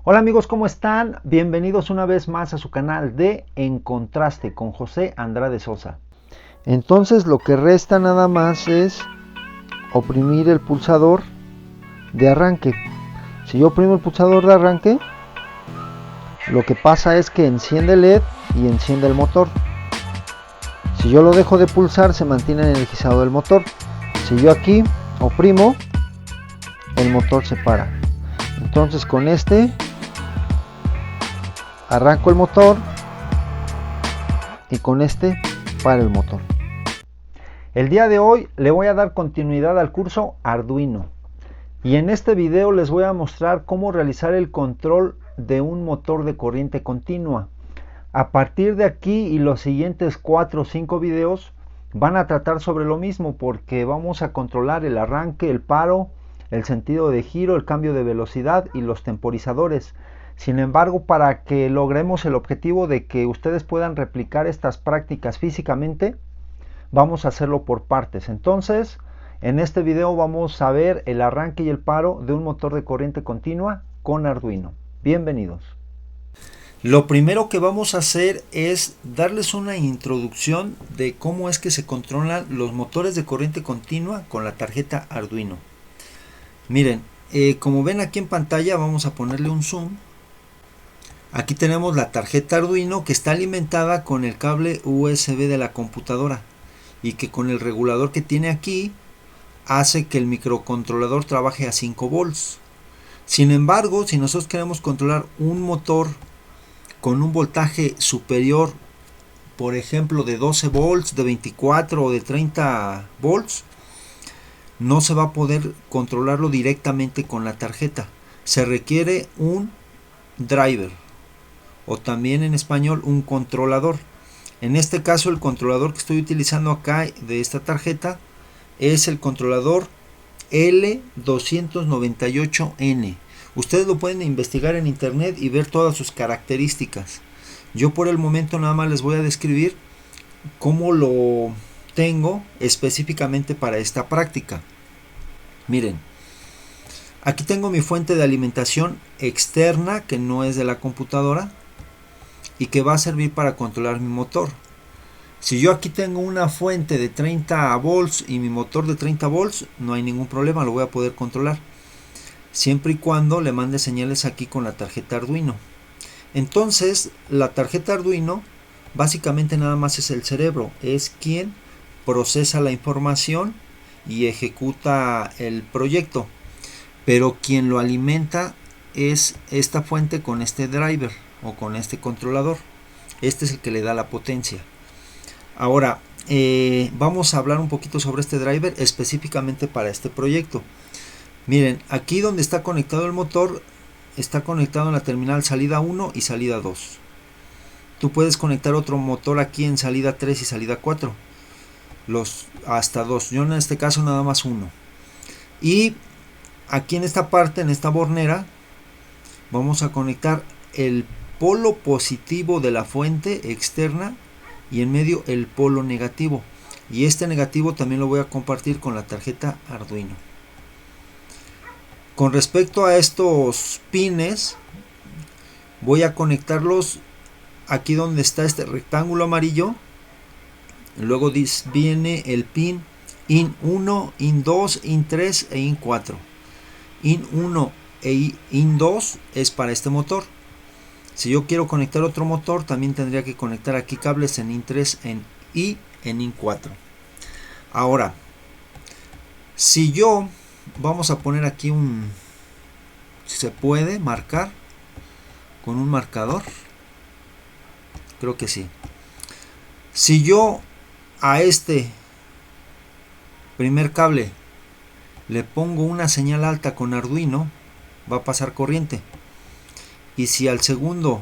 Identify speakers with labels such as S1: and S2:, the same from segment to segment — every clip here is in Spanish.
S1: Hola amigos, ¿cómo están? Bienvenidos una vez más a su canal de En Contraste con José Andrade Sosa. Entonces lo que resta nada más es oprimir el pulsador de arranque. Si yo oprimo el pulsador de arranque, lo que pasa es que enciende el LED y enciende el motor. Si yo lo dejo de pulsar, se mantiene energizado el motor. Si yo aquí oprimo, el motor se para. Entonces con este arranco el motor y con este para el motor. El día de hoy le voy a dar continuidad al curso Arduino y en este video les voy a mostrar cómo realizar el control de un motor de corriente continua. A partir de aquí y los siguientes 4 o 5 videos van a tratar sobre lo mismo, porque vamos a controlar el arranque, el paro, el sentido de giro, el cambio de velocidad y los temporizadores. Sin embargo, para que logremos el objetivo de que ustedes puedan replicar estas prácticas físicamente, vamos a hacerlo por partes. Entonces, en este video vamos a ver el arranque y el paro de un motor de corriente continua con Arduino. Bienvenidos. Lo primero que vamos a hacer es darles una introducción de cómo es que se controlan los motores de corriente continua con la tarjeta Arduino. Miren, como ven aquí en pantalla, vamos a ponerle un zoom. Aquí tenemos la tarjeta Arduino que está alimentada con el cable USB de la computadora y que con el regulador que tiene aquí hace que el microcontrolador trabaje a 5 volts. Sin embargo, si nosotros queremos controlar un motor con un voltaje superior, por ejemplo de 12 volts, de 24 o de 30 volts, no se va a poder controlarlo directamente con la tarjeta. Se requiere un driver, o también en español un controlador. En este caso el controlador que estoy utilizando acá de esta tarjeta es el controlador L298N. Ustedes lo pueden investigar en internet y ver todas sus características. Yo por el momento nada más les voy a describir cómo lo tengo específicamente para esta práctica. Miren, aquí tengo mi fuente de alimentación externa que no es de la computadora y que va a servir para controlar mi motor. Si yo aquí tengo una fuente de 30 volts y mi motor de 30 volts, no hay ningún problema, lo voy a poder controlar, siempre y cuando le mande señales aquí con la tarjeta Arduino. Entonces la tarjeta Arduino básicamente nada más es el cerebro, es quien procesa la información y ejecuta el proyecto, pero quien lo alimenta es esta fuente con este driver o con este controlador. Este es el que le da la potencia. Ahora vamos a hablar un poquito sobre este driver específicamente para este proyecto. Miren, aquí donde está conectado el motor, está conectado en la terminal salida 1 y salida 2. Tú puedes conectar otro motor aquí en salida 3 y salida 4. Hasta 2. Yo en este caso nada más uno. Y aquí en esta parte, en esta bornera, vamos a conectar el polo positivo de la fuente externa y en medio el polo negativo. Y este negativo también lo voy a compartir con la tarjeta Arduino. Con respecto a estos pines, voy a conectarlos aquí donde está este rectángulo amarillo. Luego viene el pin IN 1, IN 2, IN 3 e IN 4. IN 1 e IN 2 es para este motor. Si yo quiero conectar otro motor, también tendría que conectar aquí cables en IN 3 y en IN 4. Ahora, si yo vamos a poner aquí si se puede marcar con un marcador, creo que sí. Si yo a este primer cable le pongo una señal alta con Arduino, va a pasar corriente. Y si al segundo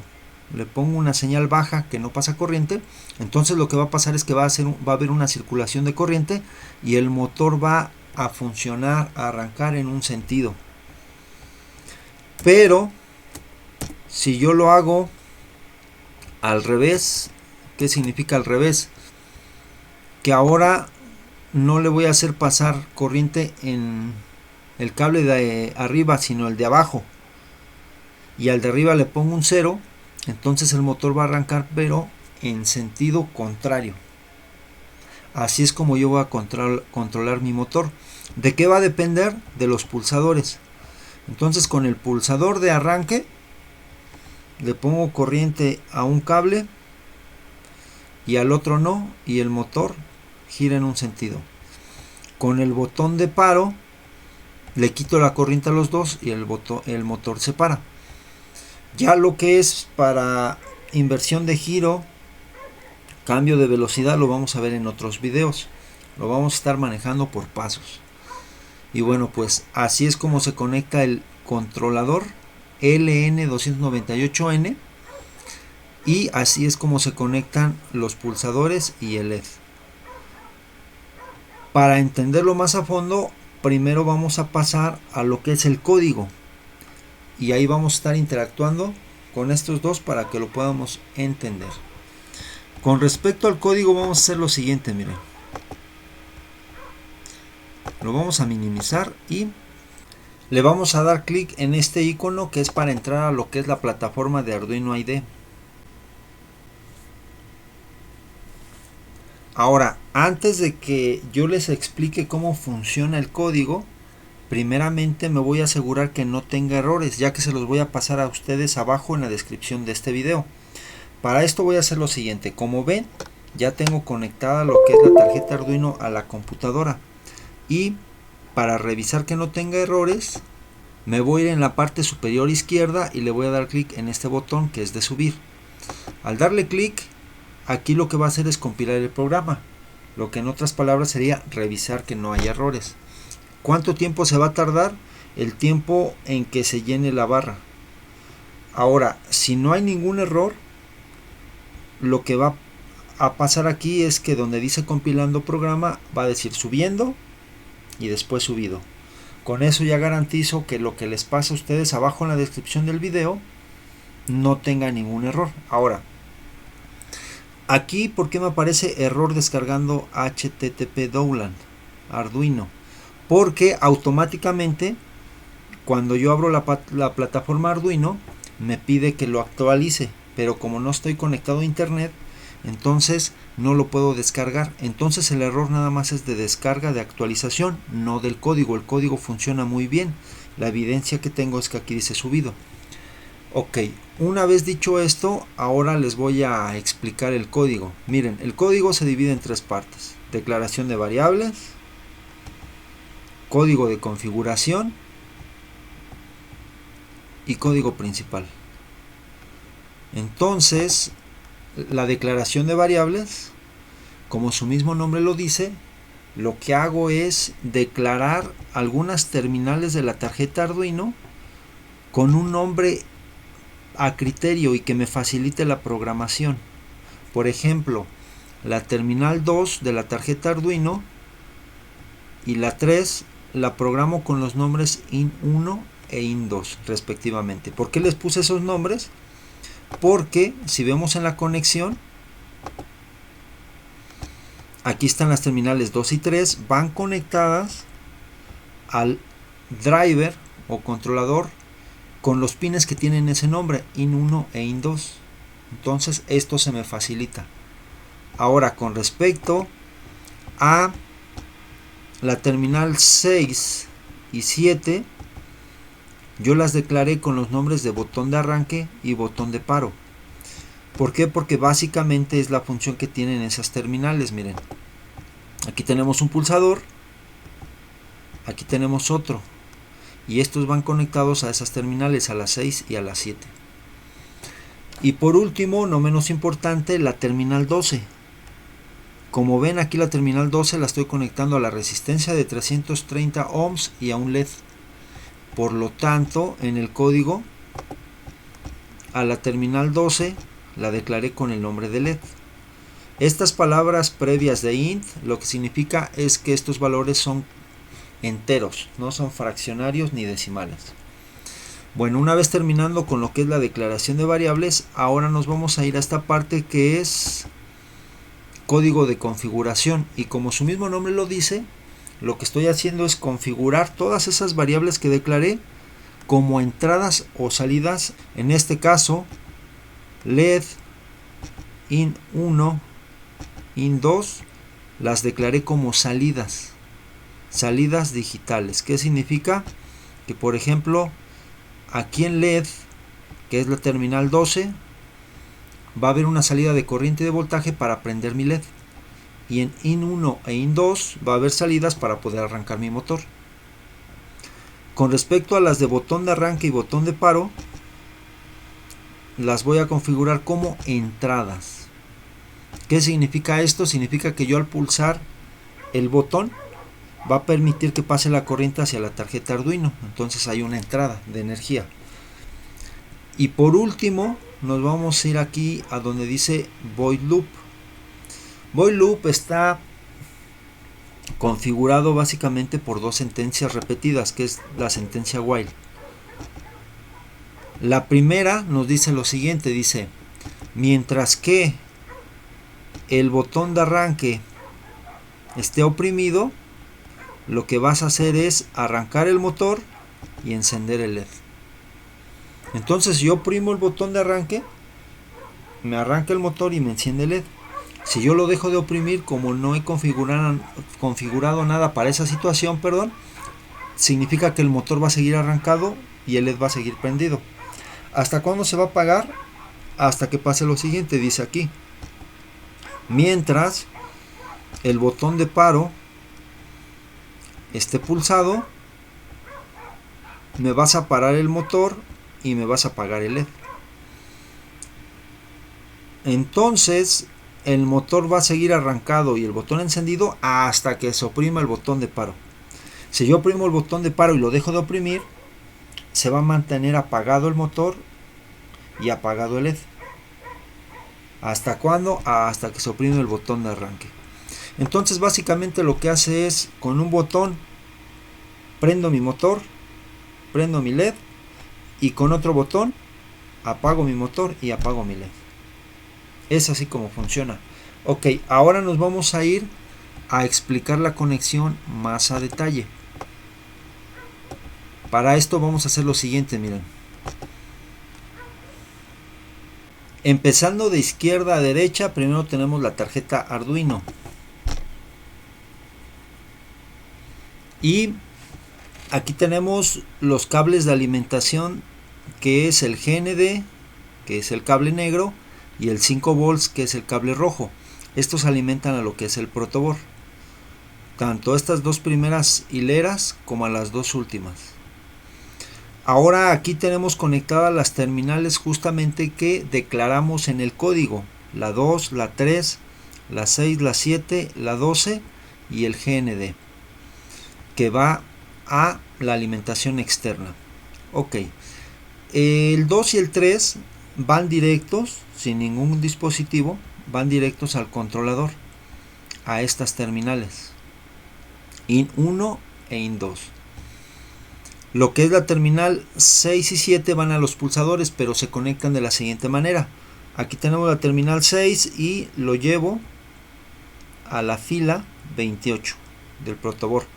S1: le pongo una señal baja que no pasa corriente, entonces lo que va a pasar es que va a haber una circulación de corriente y el motor va a funcionar, a arrancar en un sentido. Pero si yo lo hago al revés, ¿qué significa al revés? Que ahora no le voy a hacer pasar corriente en el cable de arriba, sino el de abajo. y al de arriba le pongo un 0, entonces el motor va a arrancar pero en sentido contrario. Así es como yo voy a controlar mi motor. ¿De qué va a depender? De los pulsadores. Entonces con el pulsador de arranque le pongo corriente a un cable y al otro no, y el motor gira en un sentido. Con el botón de paro le quito la corriente a los dos y el motor se para. Ya lo que es para inversión de giro, cambio de velocidad, lo vamos a ver en otros videos. Lo vamos a estar manejando por pasos. Y bueno, pues así es como se conecta el controlador LN298N, y así es como se conectan los pulsadores y el LED. Para entenderlo más a fondo, primero vamos a pasar a lo que es el código, y ahí vamos a estar interactuando con estos dos para que lo podamos entender. Con respecto al código vamos a hacer lo siguiente, miren. Lo vamos a minimizar y le vamos a dar clic en este icono que es para entrar a lo que es la plataforma de Arduino IDE. Ahora, antes de que yo les explique cómo funciona el código, primeramente me voy a asegurar que no tenga errores, ya que se los voy a pasar a ustedes abajo en la descripción de este video. Para esto voy a hacer lo siguiente. Como ven, ya tengo conectada lo que es la tarjeta Arduino a la computadora. Y para revisar que no tenga errores, me voy a ir en la parte superior izquierda y le voy a dar clic en este botón que es de subir. Al darle clic, aquí lo que va a hacer es compilar el programa, lo que en otras palabras sería revisar que no haya errores. ¿Cuánto tiempo se va a tardar? El tiempo en que se llene la barra. Ahora, si no hay ningún error, lo que va a pasar aquí es que donde dice compilando programa va a decir subiendo y después subido. Con eso ya garantizo que lo que les pasa a ustedes abajo en la descripción del video no tenga ningún error. Ahora, aquí, ¿por qué me aparece error descargando HTTP Download Arduino? Porque automáticamente cuando yo abro la plataforma Arduino me pide que lo actualice, pero como no estoy conectado a internet, entonces no lo puedo descargar. Entonces el error nada más es de descarga, de actualización, no del código. El código funciona muy bien. La evidencia que tengo es que aquí dice subido. Ok, una vez dicho esto, ahora les voy a explicar el código. Miren, el código se divide en tres partes: declaración de variables, código de configuración y código principal. Entonces, la declaración de variables, como su mismo nombre lo dice, lo que hago es declarar algunas terminales de la tarjeta Arduino con un nombre a criterio y que me facilite la programación. Por ejemplo, la terminal 2 de la tarjeta Arduino y la 3 la programo con los nombres IN1 e IN2 respectivamente. ¿Por qué les puse esos nombres? Porque si vemos en la conexión, aquí están las terminales 2 y 3, van conectadas al driver o controlador con los pines que tienen ese nombre, IN1 e IN2. Entonces esto se me facilita. Ahora, con respecto a la terminal 6 y 7, yo las declaré con los nombres de botón de arranque y botón de paro. ¿Por qué? Porque básicamente es la función que tienen esas terminales. Miren, aquí tenemos un pulsador, aquí tenemos otro, y estos van conectados a esas terminales, a las 6 y a las 7. Y por último, no menos importante, la terminal 12. Como ven, aquí la terminal 12 la estoy conectando a la resistencia de 330 ohms y a un LED. Por lo tanto, en el código, a la terminal 12 la declaré con el nombre de LED. Estas palabras previas de int lo que significa es que estos valores son enteros, no son fraccionarios ni decimales. Bueno, una vez terminando con lo que es la declaración de variables, ahora nos vamos a ir a esta parte que es código de configuración, y como su mismo nombre lo dice, lo que estoy haciendo es configurar todas esas variables que declaré como entradas o salidas. En este caso, LED IN 1, IN 2, las declaré como salidas digitales. ¿Qué significa? Que por ejemplo, aquí en LED, que es la terminal 12, va a haber una salida de corriente de voltaje para prender mi LED. Y en IN 1 e IN 2 va a haber salidas para poder arrancar mi motor. Con respecto a las de botón de arranque y botón de paro, las voy a configurar como entradas. ¿Qué significa esto? Significa que yo al pulsar el botón va a permitir que pase la corriente hacia la tarjeta Arduino. Entonces hay una entrada de energía. Y por último nos vamos a ir aquí a donde dice Void Loop. Void Loop está configurado básicamente por dos sentencias repetidas, que es la sentencia while. La primera nos dice lo siguiente, dice: mientras que el botón de arranque esté oprimido, lo que vas a hacer es arrancar el motor y encender el LED. Entonces yo oprimo el botón de arranque, me arranca el motor y me enciende el LED. Si yo lo dejo de oprimir, como no he configurado nada para esa situación, significa que el motor va a seguir arrancado y el LED va a seguir prendido. ¿Hasta cuándo se va a apagar? Hasta que pase lo siguiente, dice aquí: mientras el botón de paro esté pulsado, me vas a parar el motor y me vas a apagar el LED. Entonces el motor va a seguir arrancado y el botón encendido hasta que se oprima el botón de paro. Si yo oprimo el botón de paro y lo dejo de oprimir, se va a mantener apagado el motor y apagado el LED. ¿Hasta cuándo? Hasta que se oprime el botón de arranque. Entonces básicamente lo que hace es, con un botón prendo mi motor, prendo mi LED, y con otro botón apago mi motor y apago mi LED. Es así como funciona. Ok, ahora nos vamos a ir a explicar la conexión más a detalle. Para esto vamos a hacer lo siguiente, miren. Empezando de izquierda a derecha, primero tenemos la tarjeta Arduino. Y aquí tenemos los cables de alimentación, que es el GND, que es el cable negro, y el 5 volts, que es el cable rojo. Estos alimentan a lo que es el protoboard, tanto estas dos primeras hileras como a las dos últimas. Ahora aquí tenemos conectadas las terminales justamente que declaramos en el código: la 2, la 3, la 6, la 7, la 12 y el GND, que va a la alimentación externa. Ok, el 2 y el 3 van directos, sin ningún dispositivo, van directos al controlador, a estas terminales IN 1 e IN 2. Lo que es la terminal 6 y 7 van a los pulsadores, pero se conectan de la siguiente manera. Aquí tenemos la terminal 6 y lo llevo a la fila 28 del protoboard.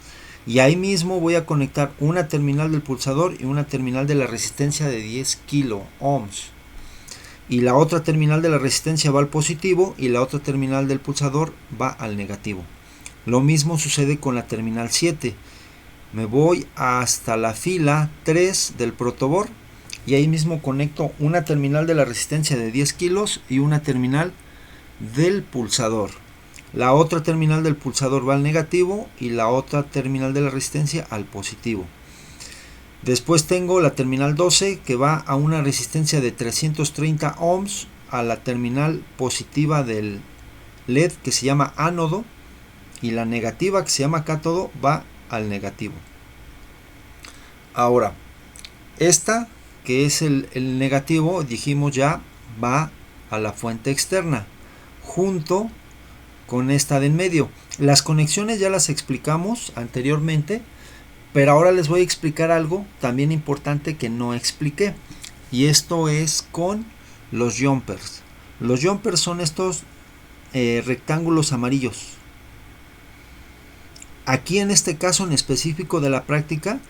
S1: Y ahí mismo voy a conectar una terminal del pulsador y una terminal de la resistencia de 10 kilo ohms. Y la otra terminal de la resistencia va al positivo y la otra terminal del pulsador va al negativo. Lo mismo sucede con la terminal 7. Me voy hasta la fila 3 del protoboard y ahí mismo conecto una terminal de la resistencia de 10 kilos y una terminal del pulsador. La otra terminal del pulsador va al negativo y la otra terminal de la resistencia al positivo. Después tengo la terminal 12, que va a una resistencia de 330 ohms a la terminal positiva del LED, que se llama ánodo, y la negativa, que se llama cátodo, va al negativo. Ahora, esta, que es el negativo, dijimos ya, va a la fuente externa, junto con esta de en medio. Las conexiones ya las explicamos anteriormente, pero ahora les voy a explicar algo también importante que no expliqué, y esto es con los jumpers. Los jumpers son estos rectángulos amarillos. Aquí en este caso en específico de la práctica,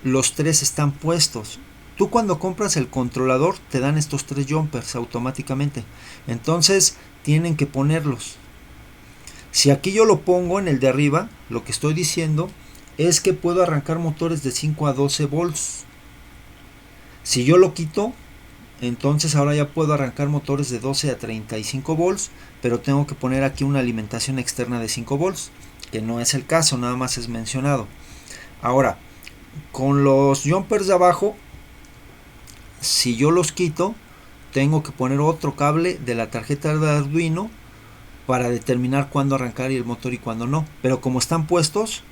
S1: los tres están puestos. Tú cuando compras el controlador te dan estos tres jumpers automáticamente. Entonces tienen que ponerlos. Si aquí yo lo pongo en el de arriba, lo que estoy diciendo es que puedo arrancar motores de 5 a 12 volts. Si yo lo quito, entonces ahora ya puedo arrancar motores de 12 a 35 volts, pero tengo que poner aquí una alimentación externa de 5 volts, que no es el caso, nada más es mencionado. Ahora, con los jumpers de abajo, si yo los quito, tengo que poner otro cable de la tarjeta de Arduino para determinar cuándo arrancar el motor y cuándo no. Pero como están puestos,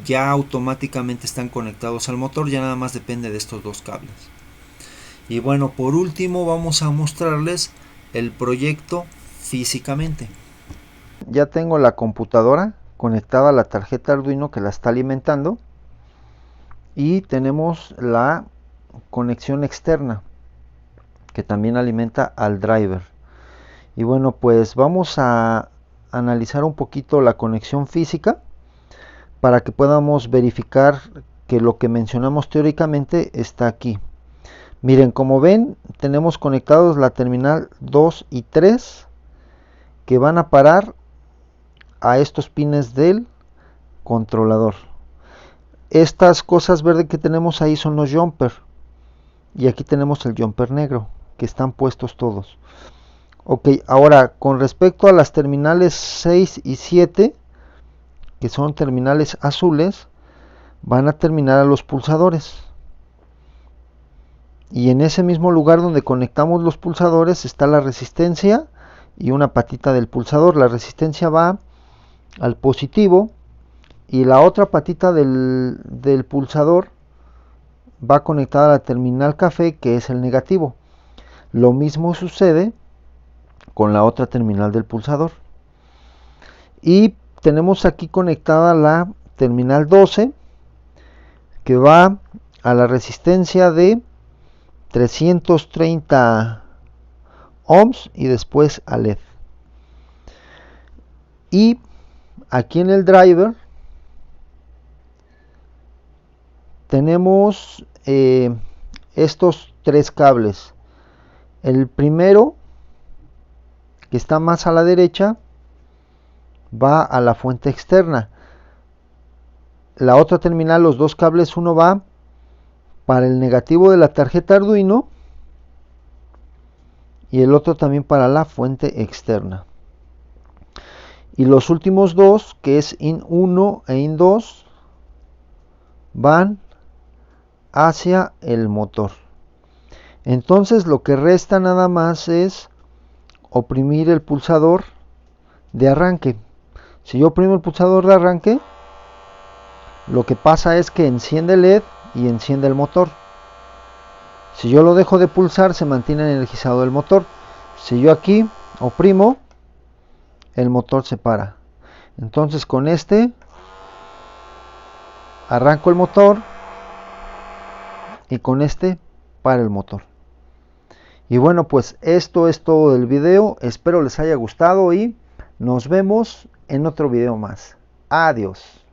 S1: ya automáticamente están conectados al motor, ya nada más depende de estos dos cables. Y bueno, por último vamos a mostrarles el proyecto físicamente. Ya tengo la computadora conectada a la tarjeta Arduino que la está alimentando, y tenemos la conexión externa que también alimenta al driver. Y bueno, pues vamos a analizar un poquito la conexión física para que podamos verificar que lo que mencionamos teóricamente está aquí. Miren, como ven, tenemos conectados la terminal 2 y 3 que van a parar a estos pines del controlador. Estas cosas verdes que tenemos ahí son los jumper, y aquí tenemos el jumper negro, que están puestos todos. Ok, ahora con respecto a las terminales 6 y 7, que son terminales azules, van a terminar a los pulsadores. Y en ese mismo lugar donde conectamos los pulsadores está la resistencia y una patita del pulsador. La resistencia va al positivo y la otra patita del pulsador va conectada a la terminal café, que es el negativo. Lo mismo sucede con la otra terminal del pulsador. Y tenemos aquí conectada la terminal 12, que va a la resistencia de 330 ohms y después a LED. Y aquí en el driver tenemos estos tres cables. El primero, que está más a la derecha, va a la fuente externa. La otra terminal, los dos cables, uno va para el negativo de la tarjeta Arduino y el otro también para la fuente externa. Y los últimos dos, que es IN 1 e IN 2, van hacia el motor. Entonces lo que resta nada más es oprimir el pulsador de arranque. Si yo oprimo el pulsador de arranque, lo que pasa es que enciende el LED y enciende el motor. Si yo lo dejo de pulsar, se mantiene energizado el motor. Si yo aquí oprimo, el motor se para. Entonces con este arranco el motor y con este para el motor. Y bueno, pues esto es todo del video. Espero les haya gustado y nos vemos en otro video más. Adiós.